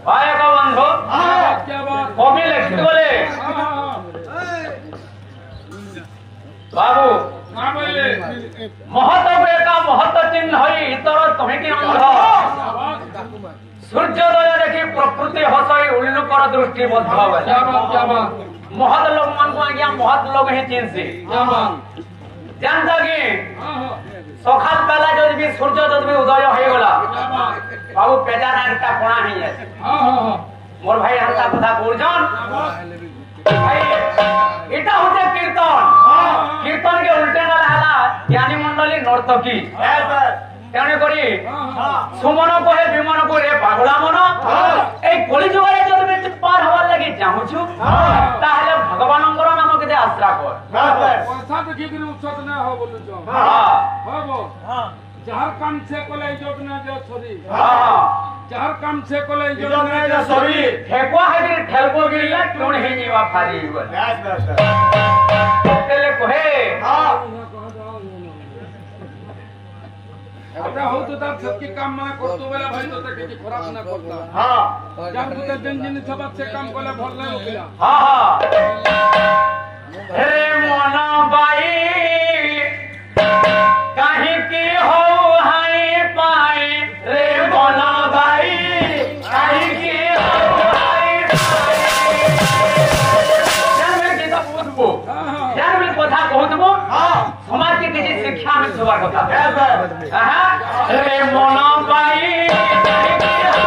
भाई का बंधु कवि लिखी बोले बाबू महत्व का महत्व चिन्ह इतर तुम्हें कि अंध सूर्योदय देखी प्रकृति हसई उल्लुकर दृष्टि बद्ध महत लोग मन को आज्ञा महत लोग ही चिन्हसी जानता कि सकाल बेला जो भी सूर्य जो भी उदय हो गला बाबू पेजा नाटा कोणा ही है मोर भाई हंता कथा बोलजन भाई इटा होते कीर्तन कीर्तन के उल्टे वाला हला ज्ञानी मंडली नर्तकी तेने करी सुमन कहे विमन को रे पागला मन ए कली जुगरे जब में पार हवार लगी चाहूछु ताहले भगवानंकर नाम के आश्रा कर पैसा देखि कि उछत ना हो बोलु छ हां हो जहर काम से कोले जोगना जो छरी हां जहर काम से कोले जोगना जो छरी ठेको है ठेलको गिरला क्यों नहीं जीवा फारी तेले कहे हां आता हो तो तब सबके काम ना करतो बेला भाई तो के खराब ना करता हां जब तो जंजिन सब से काम कोले भल ना होइला हां हां रे मोना बाई काहे के हो हाय पाए रे मोना बाई काहे के हो हाय पाए जान में की तो पूछबो जान में कथा कहतबो हां समाज के किसी शिक्षा में सवार होता है हां रे मोना बाई काहे के हो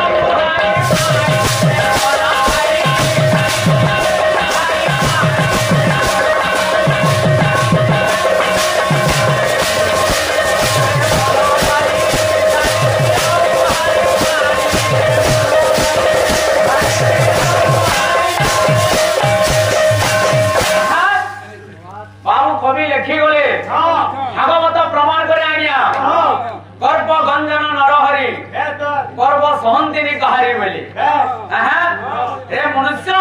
हाय कवि लिखी गले भागवत प्रमाण करे आज्ञा गर्भ गंजन नरहरि गर्भ सहंतिनी कहारी बोली ए मनुष्य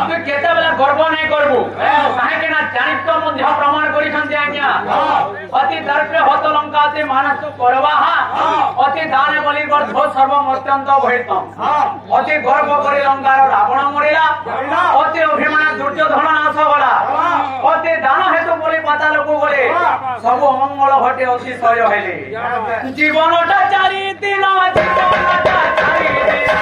तू केते बेला गर्व नहीं करबू काहे के ना चाणक्य मध्य प्रमाण करिसंती आज्ञा अति दर्पे हत लंकाते मानस करवाहा अति दाने बलि गर्भ सर्वम अत्यंत भयतम अति गर्व करि लंकार रावण मरिला अति अभिमान दुर्योधन नाश गला अति दान हेतु बोली पाताल को गले सब अमंगल घटे अतिशय हेले जीवनटा चारि दिन जीवनटा चारि दिन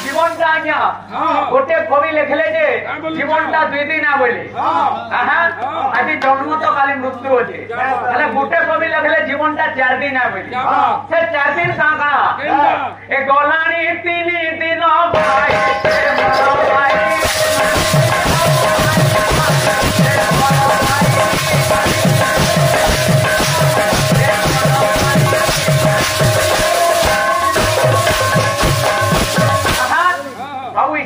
जीवनटा आज्ञा गोटे कवि लिखले जे जीवनटा 2 दिन आ बोली आज जन्म तो काली मृत्यु होचे એટલે गोटे कवि लिखले जीवनटा 4 दिन आ बोली से 4 दिन का ए गोलानी 3 दिन भाई भाई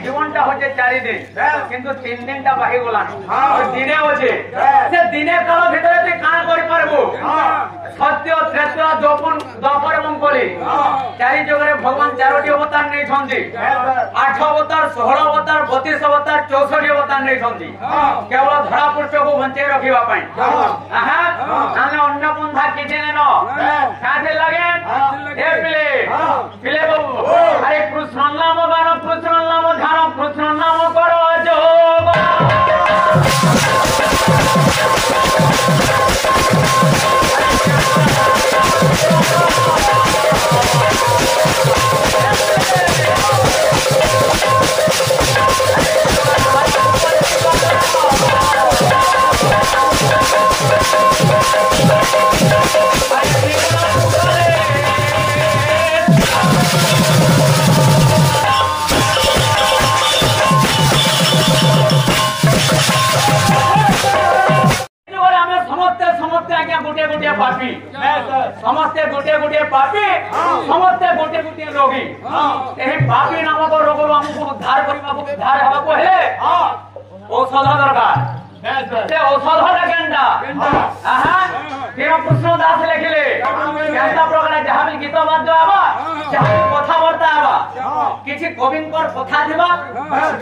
जीवनटा होचे 4 दिन किंतु 3 दिन ता बाही गला दिने होचे से दिने काल भितरे ते कान करि परबो सत्य त्रेता द्वापर मंगली 4 जगरे भगवान 4टी अवतार नै छन्ती 8 अवतार 16 अवतार 32 अवतार 64 अवतार नै छन्ती केवल धरा पुरुष को बंचे रखिबा पई नाले अन्य पंथा किछे न काथे लागे ए पिले बाबू अरे कृष्ण नाम गान कृष्ण नाम ध्यान कृष्ण नाम करो जोग समस्ते गोटे गोटे पापी समस्ते गोटे गोटे रोगी एही पापी नामक रोग हमको उद्धार करबा को उद्धार हेबा को हेले औषध दरकार से औषधटा केनटा आहा तीन कृष्ण दास लिखिले केनटा प्रकार जहाँ भी गीत बाद्य आवा जहाँ भी कथाबार्ता आवा किसी कविंकर कथा थिबा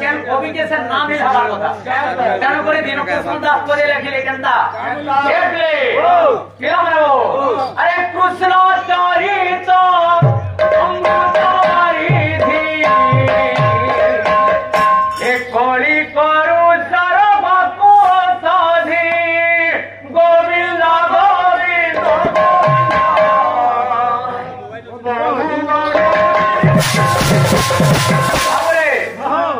केन कवि के से नाम ही हवा कथा तेणु करी दीन कृष्ण दास करे लिखिले केनटा देखले किला मारो अरे कृष्ण चरित अमृतवारी धी ए कली करू सर्वको साधी गोविंद गोविंद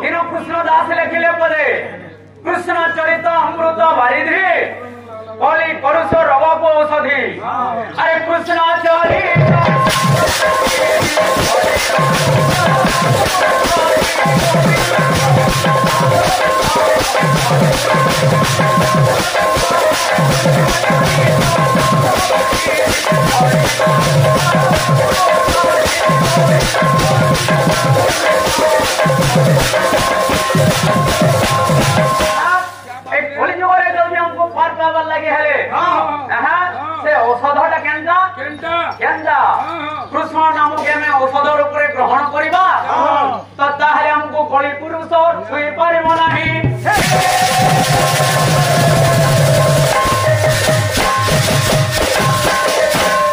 तीन कृष्ण दास लिखिले पदे कृष्ण चरित अमृत वारिधि कली करुष रोग को औषधि अरे कृष्ण चरित औषधटा केनटा कृष्ण नाम के हमें औषध रूप में ग्रहण करिबा तो ताहले हमको कली पुरुष छुई परिबो नाही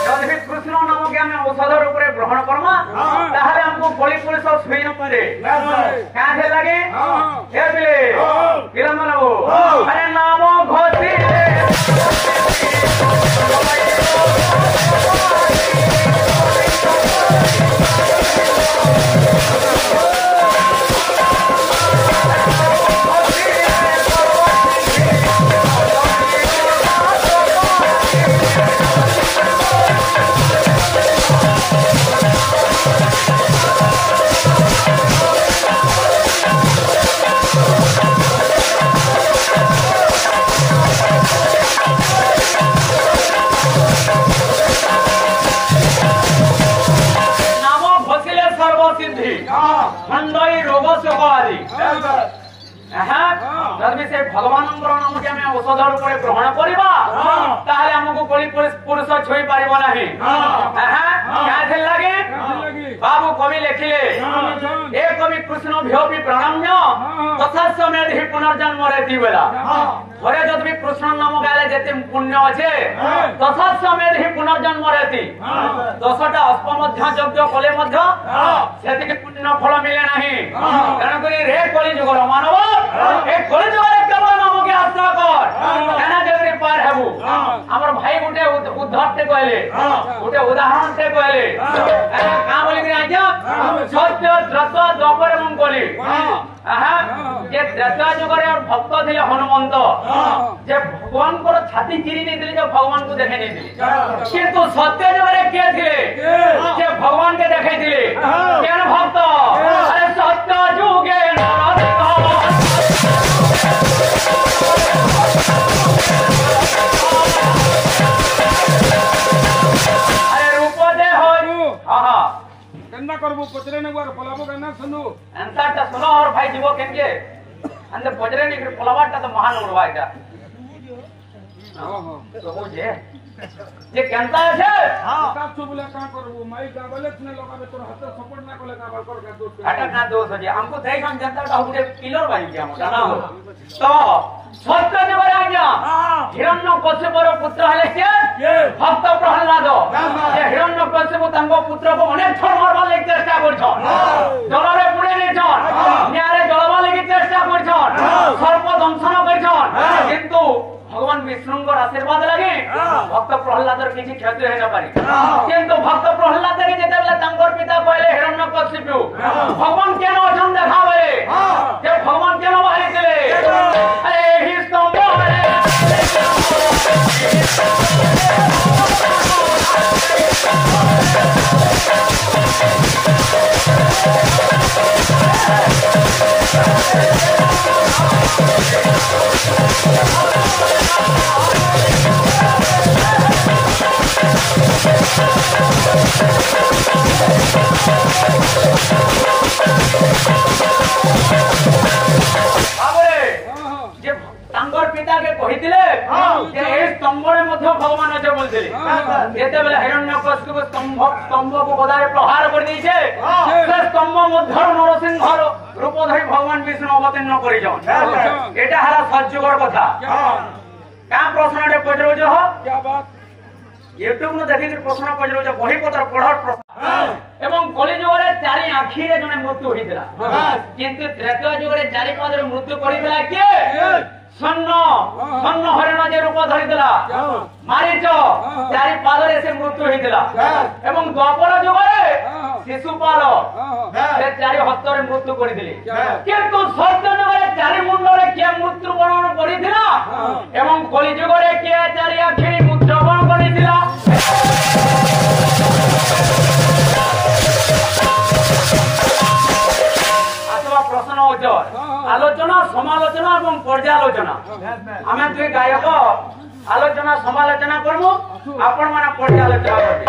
जदि कृष्ण नाम के हमें औषध रूप में ग्रहण करमा ताहले हमको कली पुरुष छुई न पारे काहे लागे हे बिले किला मानबो अरे नाम घोषी से भगवान नाम के हमें औषध रूप में ग्रहण करिबा ताहले हमको कोली पुरुष छुई पारिबो नाही क्या लागे बाबू कवि लिखिले एक कवि कृष्ण भ्योपि प्रणम्य तथा समेत ही पुनर्जन्म रेति बेला घरे जब भी कृष्ण नाम गाले जेते पुण्य अच्छे तथा समेत ही पुनर्जन्म रेति 10टा अश्वमेध यज्ञ कले मध्य सेति पुण्य फल मिले नाही तेणु करी रे कली जुगर मानव ए कली जुगर केवल नाम के आश्रय कर एना जल्दी पार हेबू हमर भाई गुटे उद्धरते कहले गुटे उदाहरण से कहले का बोली कि आज्ञा सत्य द्रत द्वापर मन कली जे त्रेता जुगरे और भक्त थिले हनुमंत जे भगवान को छाती चिरी नहीं दिले जो भगवान को देखे नहीं दिले किंतु सत्य जुगरे के थिले जे भगवान के देखे दिले केन भक्त अरे सत्य जुगे अरे रूप दे हो आहा केन्ना करबो पचरे ने बार पलाबो केन्ना सुनु अंतटा सुनो और भाई जीवो केनके अंदर पचरे ने पलावाटा तो महान उड़वा एटा ओहो तो हो जे केनता है का तो बोले का करबो माई का बोले तने लगाबे तोर हाथ सपोर्ट ना कोले का कर का दोस्त हटा ना दोस्त हो जे हमको देख हम जनता का गुटे किलर भाई के हम ना हो तो सत्य ने बरा गया हिरण्यकश्यपर पुत्र हले के भक्त प्रहलाद जे हिरण्यकश्यप तंगो पुत्र को अनेक थर मारबा लागि चेष्टा करछन जलरे पुड़े नेछन न्यारे जलबा लागि चेष्टा करछन सर्प दंशन करछन किंतु भगवान विष्णुंकर आशीर्वाद लगे भक्त प्रहलादर किसी क्षति होई न पारी किंतु भक्त प्रहलाद के जेते बेला तंगर पिता कहले हिरण्यकश्यप भगवान केन अछन देखावे जे भगवान केन बाहरी दिले अरे ही स्तंभ तांकर पिता के कहिथिले जे ए स्तंभरे मध्य भगवान अछे बोलथिले जेते बेले हिरण्यकशिपु को स्तंभ को गदारे प्रहार कर दैछे से स्तंभ मध्य नरसिंह रूप धरि भगवान विष्णु अवतीर्ण करि जन एटा हला सज्जुगर कथा का प्रश्नटे पजरो जो क्या बात यूट्यूब न देखि प्रश्न पजरो जो बही पत्र पढ़ प्रश्न एवं कलि जुगरे चारि आखि रे जने मृत्यु होइतला किंतु त्रेता जुगरे चारि पाद रे मृत्यु करितला के सन्न हरिण जे रूप धरितला मारीच चारि पाद रे से मृत्यु होइतला एवं द्वापर जुगरे शिशुपाल से चारि हस्त रे मृत्यु करितले किंतु सत्य जुगरे चारि मुंड रे के मृत्यु वरण करितला एवं कलि जुगरे के चारि आखि रे मृत्यु वरण करितला प्रश्न आलोचना समालोचना और पर्यालोचना आम दुई गायक आलोचना समालोचना करमु आपण माने पर्यालोचना करबे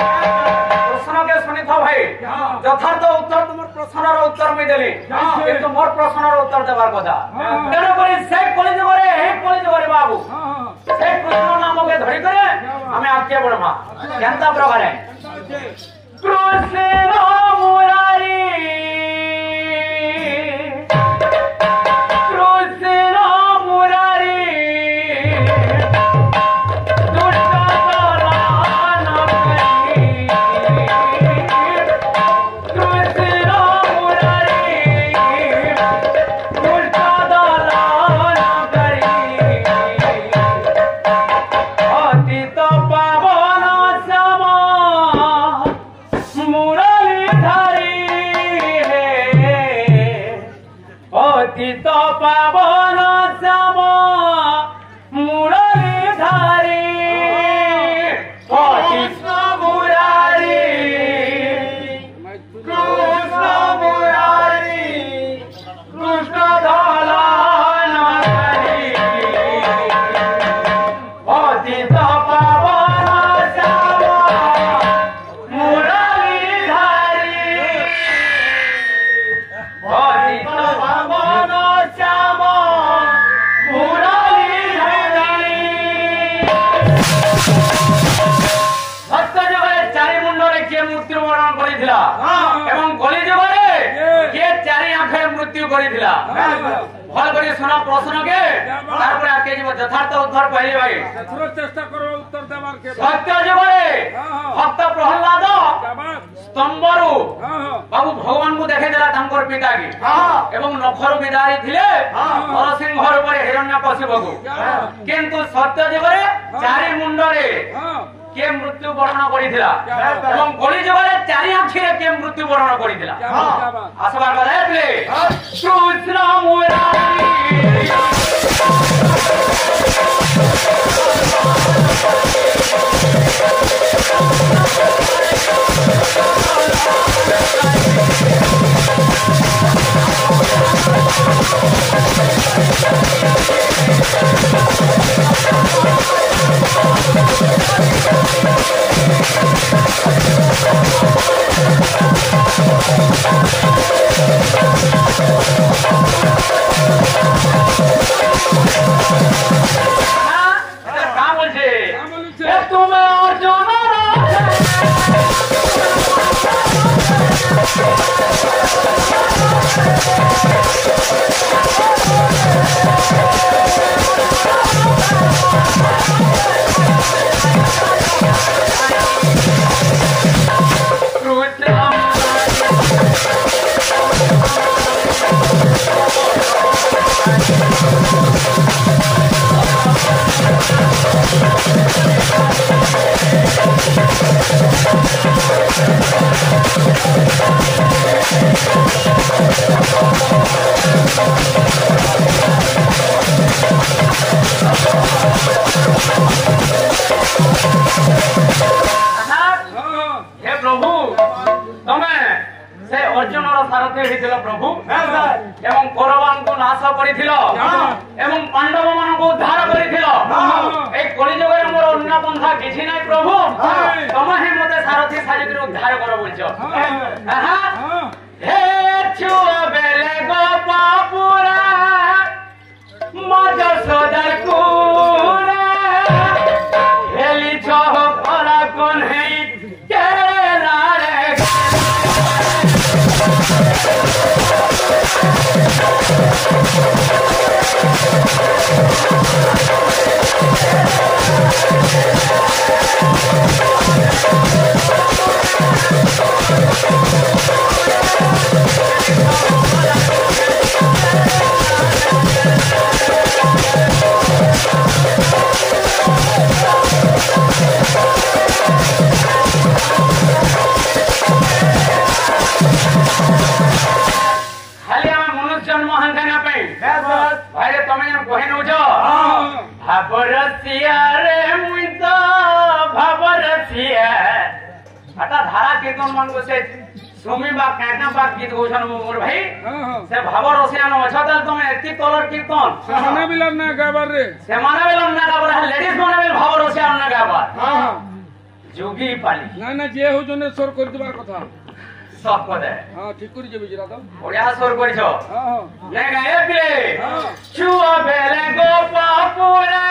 प्रश्न के सुनि था भाई यथार्थ उत्तर तुम प्रश्न रो उत्तर मैं देली किंतु मोर प्रश्न रो उत्तर देबार कथा तेरे कोई से कॉलेज करे हे कॉलेज करे बाबू से कृष्ण नाम के धरि करे हमें आके बढ़मा केनता प्रकार है कृष्ण मुरारी प्रश्न के आगे यथार्थ उत्तर पहले भाई चेष्टा करो उत्तर देवार के सत्य जुगरे भक्त प्रहलाद स्तंभरु बाबू भगवान को देखे देला तांकर पिता की एवं नखरु विदारी थिले नरसिंह ऊपर हिरण्यकशिपु को किंतु सत्य जुगरे चारि मुंड रे के मृत्यु वरण करिथिला एवं कलि जुगरे चारि आंखि रे के मृत्यु वरण करिथिला आसबार कथा हेतले कृष्ण मुरारी प्रभु एवं कौरवान को नाश करिथिलो एवं पांडव मान को उद्धार करिथिलो ए कलिजुग रे मोर अन्य पंथा किछि नै प्रभु तमे ही मते सारथी साजिक उद्धार करो बोलछो हे छुआ बेले गो पापुरा मज सदर को भाई रे तुम जन कहि नउजो भाबरसिया रे मुई तो भाबरसिया हटा धारा कीर्तन मन को से सुमी बा काटना बा गीत गोछन मोर भाई से भाबर रसियान अछतल तुम एति तलर कीर्तन सेमाना बिलन ना गाबर रे सेमाना बिलन ना गाबर लेडीज माने बिल भाबर रसियान ना गाबर हां जोगी पाली ना ना जे हो जने स्वर कर दिबार कथा सब पदे हां ठीक करि जे बिजरा तो ओडिया स्वर करिछो हां ले गाए प्ले हां छुआ बेले गोपापुरे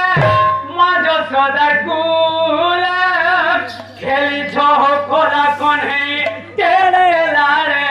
माजो सदा कुले खेली छो कोला कोने तेरे लारे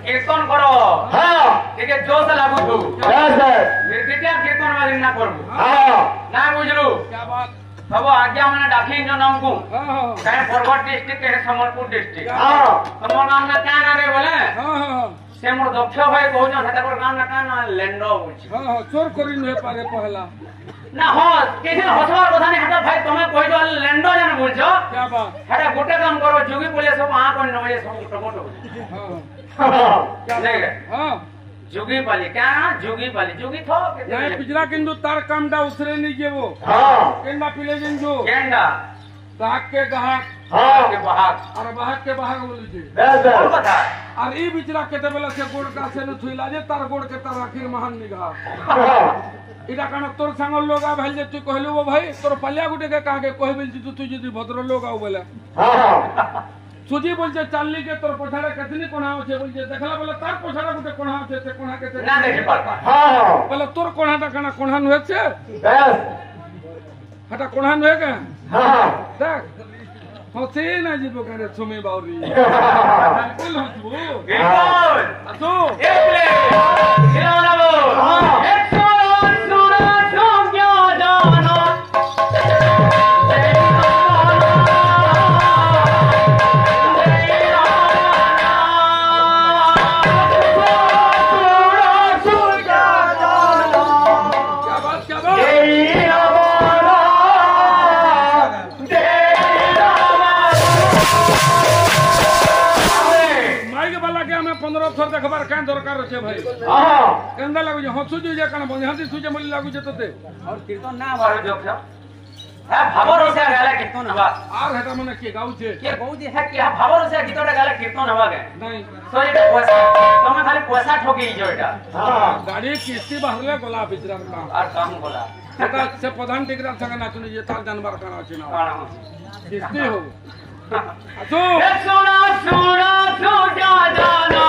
कीर्तन करो हां ठीक है जोश लागू तू हां सर निर्किटिया कीर्तन वाली ना करबो हां ना बुझलू क्या बात सब आज्ञा माने डाकी जो नाम को हां कहे फॉरवर्ड डिस्ट्रिक्ट के समलपुर डिस्ट्रिक्ट हां तमो नाम ना क्या ना रे बोले हां से मोर दक्ष भाई कहू न हटा कर नाम ना का ना लेंडो बुझ हां चोर करी न पारे पहला ना हो केसे हसवार कथा नहीं हटा भाई तुमे कहि दो लेंडो जन बुझो क्या बात हटा गोटे काम करो जोगी पुलिस सब आ कोन नवे सब टमाटो हां क्या नहीं हां जोगी पाली क्या जोगी पाली जोगी थो नहीं पिछला किंतु तार कामटा उसरे नहीं जेबो हां केंडा पिले जिंजो केंडा गाहक के गाहक हां के बहाक और बहाक के बहाक बोली छी कौन बता और ई बिचरा केते बेला से गोड़ का से न थुइला जे तार गोड़ के तार आखिर महान निगाह इटा कण तोर संग लोग आ भइल जे तू कहलु वो भाई तोर पल्लिया गुटे के कहा के कहबिल छी तू जदी भद्र लोग आउ बोले हां सुजी बोलছে চাললি के तोर पछाड़ा कतनी कोणा होছে बोलছে देखला बोले तार पछाड़ा गुटे कोणा होছে ते कोणा के ना देखि पारबा हां बोले तोर कोणाटा कणा कोणा होছে बस हटा कोणा होय के हां देख होते ना जीबो करे सुमी बाउरी बिल्कुल हसबो बिल्कुल असो एक ले हिलाना वो हां एक सुना सुना क्या जाना देखबार का दरकार আছে ভাই কেন্দা লাগু যে হসুজু যে কানা বঞ্জাতি সুজে মলি লাগু যে ততে और कीर्तन ना बारो जोक है भाबर से गाला कीर्तन हवा আর হেটা মানে কি গাউছে के बहुत है कि भाबर से गीतोटा गाला कीर्तन हवा के নাই सॉरी पैसा तुम खाली पैसा ठोकी जो एटा हां गाड़ी किस्ती बाहरले गोला बिचरा का और काम बोला এটা সে প্রধান টিকরা সঙ্গে নাচুনি যে তার জানবার কানা আছে না কিস্তি हो আসো सुना सुना सो क्या जाना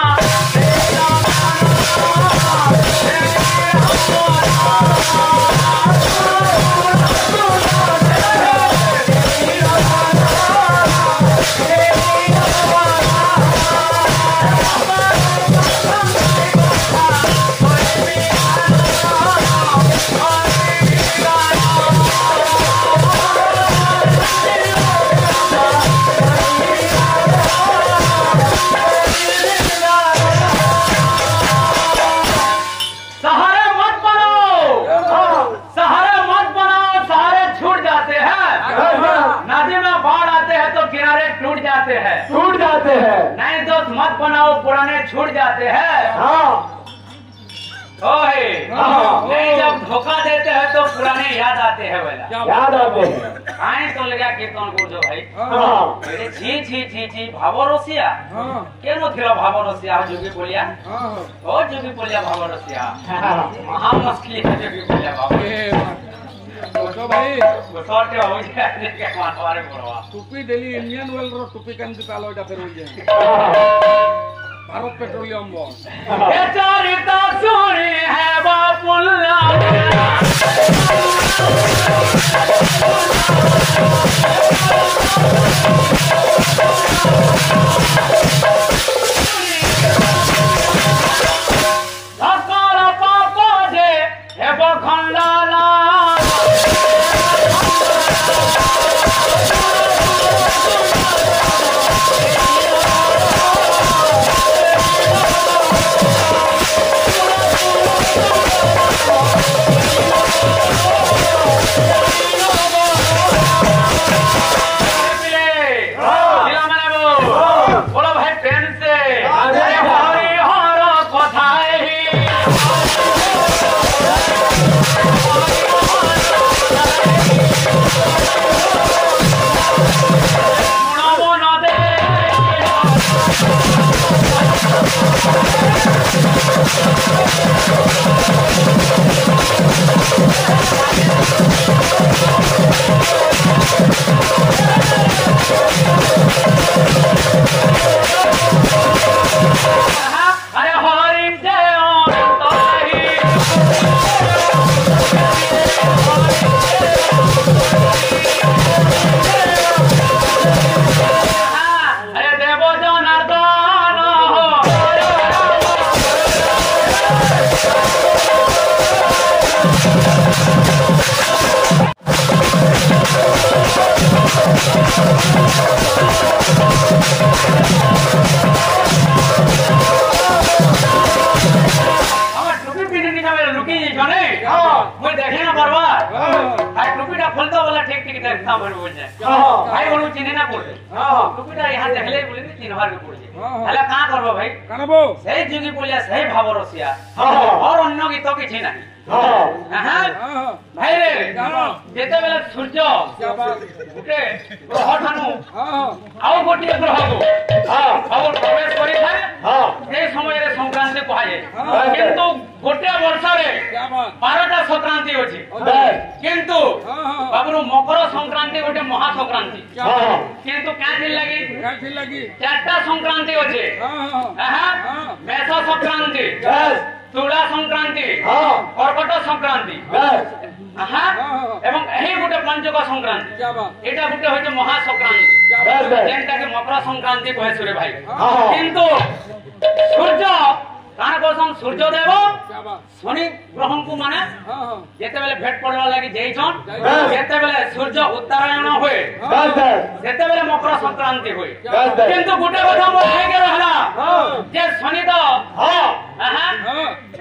जाते हैं। नहीं दोस्त मत बनाओ, पुराने छूट जाते हैं। हाँ नहीं जब धोखा देते हैं तो पुराने याद आते हैं बेला। याद आते हैं। आए तो लगा कीर्तन गुरु भाई हाँ बोले छी छी छी छी भावरसिया केनो थिला भावरसिया जोगी बोलिया ओ जोगी बोलिया भावरसिया महा मुश्किल है जोगी बोलिया बाबू तो भाई गोटे हो जाए के मारवारे पड़वा टुपी डेली इंडियन ऑयल रो टुपी कान दिपालो एटा फेर हो जाए भारत पेट्रोलियम वो चरिता सुनी है बापुल्ला सकाल पापा जे हे बखंडाला भाई बोलू चिन्ह ना पड़े टुपीटा यहाँ देखले बोले चिन्हवार के पड़े हला का करबो भाई कानबो सही जुगी बोलिया सही भावरसिया और अन्य गीत किछि नाही भाई रे जेते बेले सूर्य उठे ग्रह ठानु आउ गोटी ग्रह को और प्रवेश करि थाए ए समय रे संक्रांति कहाए किंतु गोटे वर्ष रे 12टा संक्रांति अछि किंतु बाबू मकर संक्रांति गोटे महा संक्रांति किंतु क्या लगी 4टा संक्रांति अछि मेष संक्रांति तुला संक्रांति कर्कट संक्रांति एवं यही गोटे पंचक संक्रांति एटा गोटे होइते महा संक्रांति जेनटा के मकर संक्रांति कहे सुरे भाई किंतु सूर्य काना कोसन सूर्य देव शनि ग्रह को माने जेते बेले भेट पड़ला लागि जेइछन जेते बेले सूर्य उत्तरायण होय जेते बेले मकर संक्रांति होय किंतु गोटे कथा मो भाई के रहला जे शनि द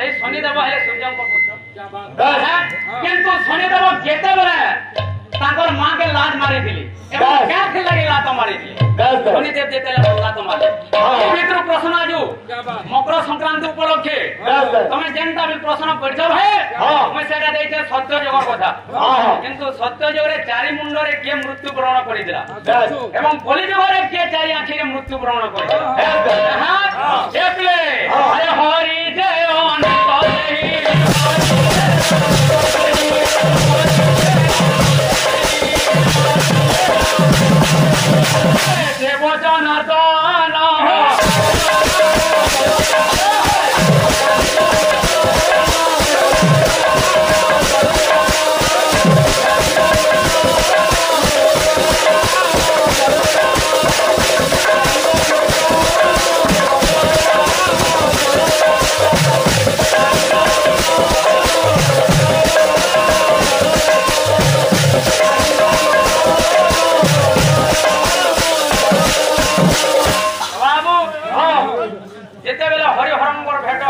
ए शनि देव है सूर्य को पुत्र किंतु शनि देव जेते बेले ताकर मां के लाज मारी दिली एवं क्या थे लगे लात मारी दिली शनि देव जेते लात मारी मित्र प्रश्न आजु मकर संक्रांति उपलक्षे तमे जेनटा भी प्रश्न करछो भाई मैं सेटा देइछे सत्य जगर कथा किंतु सत्य जगरे चारि मुंड रे के मृत्यु वरण करिदिला एवं कलि जगरे के चारि आंखि रे मृत्यु वरण करिदिला हां एप्ले अरे हरि जय देव जनार्दन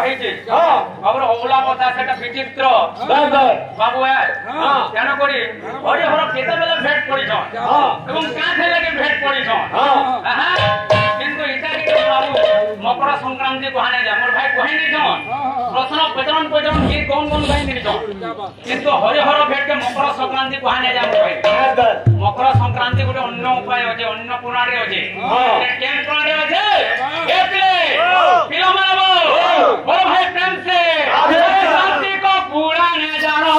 କହିଛି ହଁ ଖବର ଅବୁଲା କଥା ସେଟା ବିଚିତ୍ର ବାସ୍ ବାସ୍ ବାବୁ ତେଣୁ କରି ହରିହର କେତେବେଳେ ଭେଟ ପଡ଼ିଛନ୍ ଏବଂ କାଁ ଲାଗି ଭେଟ ପଡ଼ିଛନ୍ କିନ୍ତୁ ଇଟା ବାବୁ ମକର ସଂକ୍ରାନ୍ତି କହାନେ ଯା ମୋର ଭାଇ କହି ନେଇଛନ୍ ପ୍ରଶ୍ନ ପଚରନ୍ କି କौन ଭାଇ ନେଇଛନ୍ କିନ୍ତୁ ହରିହର ଭେଟ ମକର ସଂକ୍ରାନ୍ତି କହାନେ ଯା ମୋର ଭାଇ ମକର ସଂକ୍ରାନ୍ତି ଗୋଟେ ଅନ୍ୟ ଉପାୟ ଅଛି ଅନ୍ୟ ପୁରାଣରେ ଅଛି କେନ୍ ପୁରାଣରେ ଅଛି ଏ ପିଲାମାନେ बोलो भाई प्रेम से शांति को पूरा न जानो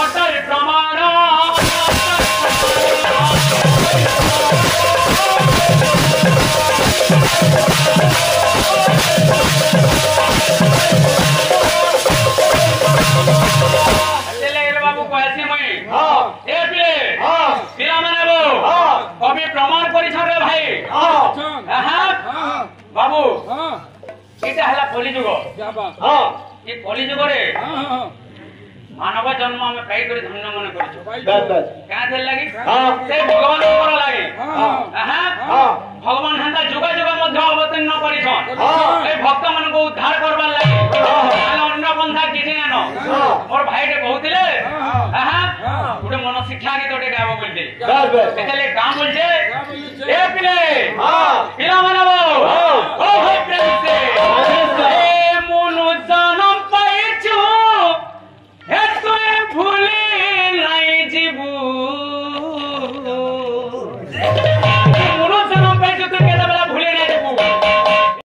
अटल प्रमाण बाबू कहसी मुई पिला माने कवि प्रमाण करिछन रे भाई बाबू एटा हला कलिजुग ये कलिजुग रे मानव जन्म में पाई कर धन्य मन करछु क्या थे लगी से भगवान ऊपर लगी भगवान हंता जुगा जुगा मध्य अवतीर्ण करिछन ए भक्त मन को उद्धार करबा लागि अन्य बंधा किछि न मोर भाई रे कहउतिले गुटे मन शिक्षा गीत गोटे गाबो बोलते एतले गाम बोलते ए पिले पिला मानव ओ भाई प्रेम